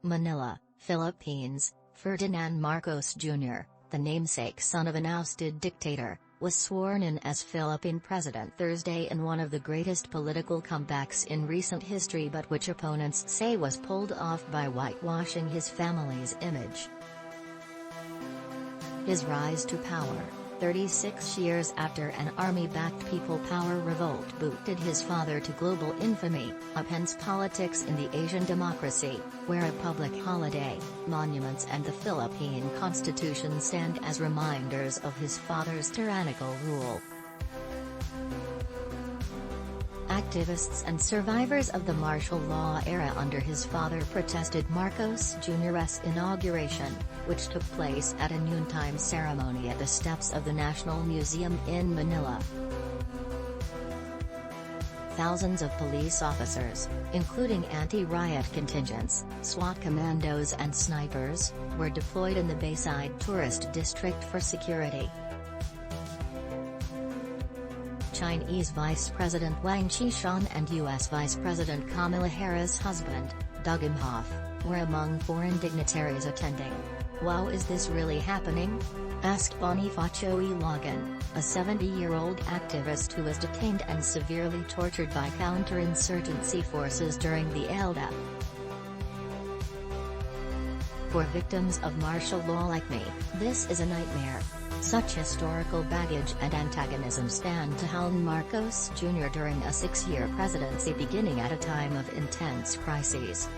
Manila, Philippines. Ferdinand Marcos Jr., the namesake son of an ousted dictator, was sworn in as Philippine president Thursday in one of the greatest political comebacks in recent history, but which opponents say was pulled off by whitewashing his family's image. His rise to power, 36 years after an army-backed people power revolt booted his father to global infamy, upends politics in the Asian democracy, where a public holiday, monuments and the Philippine Constitution stand as reminders of his father's tyrannical rule. Activists and survivors of the martial law era under his father protested Marcos Jr.'s inauguration, which took place at a noontime ceremony at the steps of the National Museum in Manila. Thousands of police officers, including anti-riot contingents, SWAT commandos and snipers, were deployed in the Bayside tourist district for security. Chinese Vice President Wang Qishan and U.S. Vice President Kamala Harris' husband, Emhoff, were among foreign dignitaries attending. "Wow, is this really happening?" asked Bonifacio Ilagan, a 70-year-old activist who was detained and severely tortured by counterinsurgency forces during the ELDA. "For victims of martial law like me, this is a nightmare. Such historical baggage and antagonism stand to hound Marcos Jr. during a 6-year presidency beginning at a time of intense crises."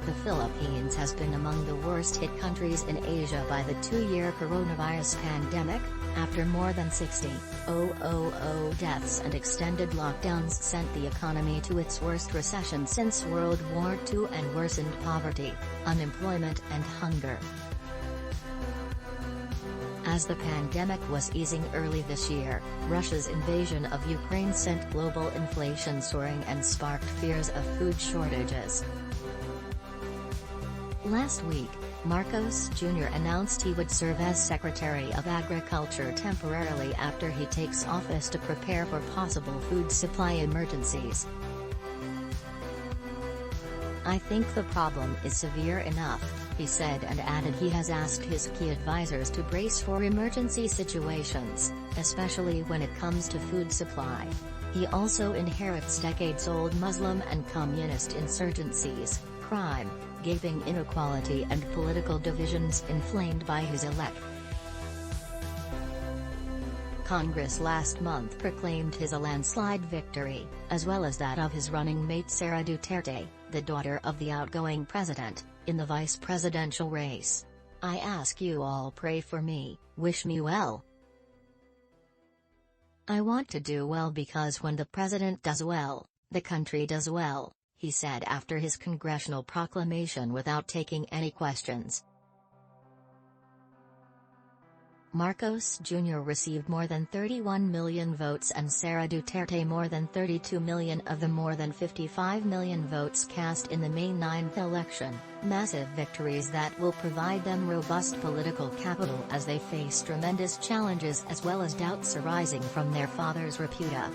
The Philippines has been among the worst-hit countries in Asia by the 2-year coronavirus pandemic, after more than 60,000 deaths and extended lockdowns sent the economy to its worst recession since World War II and worsened poverty, unemployment and hunger. As the pandemic was easing early this year, Russia's invasion of Ukraine sent global inflation soaring and sparked fears of food shortages. Last week, Marcos Jr. announced he would serve as Secretary of Agriculture temporarily after he takes office to prepare for possible food supply emergencies. "I think the problem is severe enough," he said, and added he has asked his key advisors to brace for emergency situations, especially when it comes to food supply. He also inherits decades-old Muslim and communist insurgencies, crime, gaping inequality and political divisions inflamed by his elect. Congress last month proclaimed his a landslide victory, as well as that of his running mate Sara Duterte, the daughter of the outgoing president, in the vice presidential race. "I ask you all, pray for me, wish me well. I want to do well, because when the president does well, the country does well," he said after his congressional proclamation without taking any questions. Marcos Jr. received more than 31 million votes and Sara Duterte more than 32 million of the more than 55 million votes cast in the May 9th election, massive victories that will provide them robust political capital as they face tremendous challenges as well as doubts arising from their father's reputa.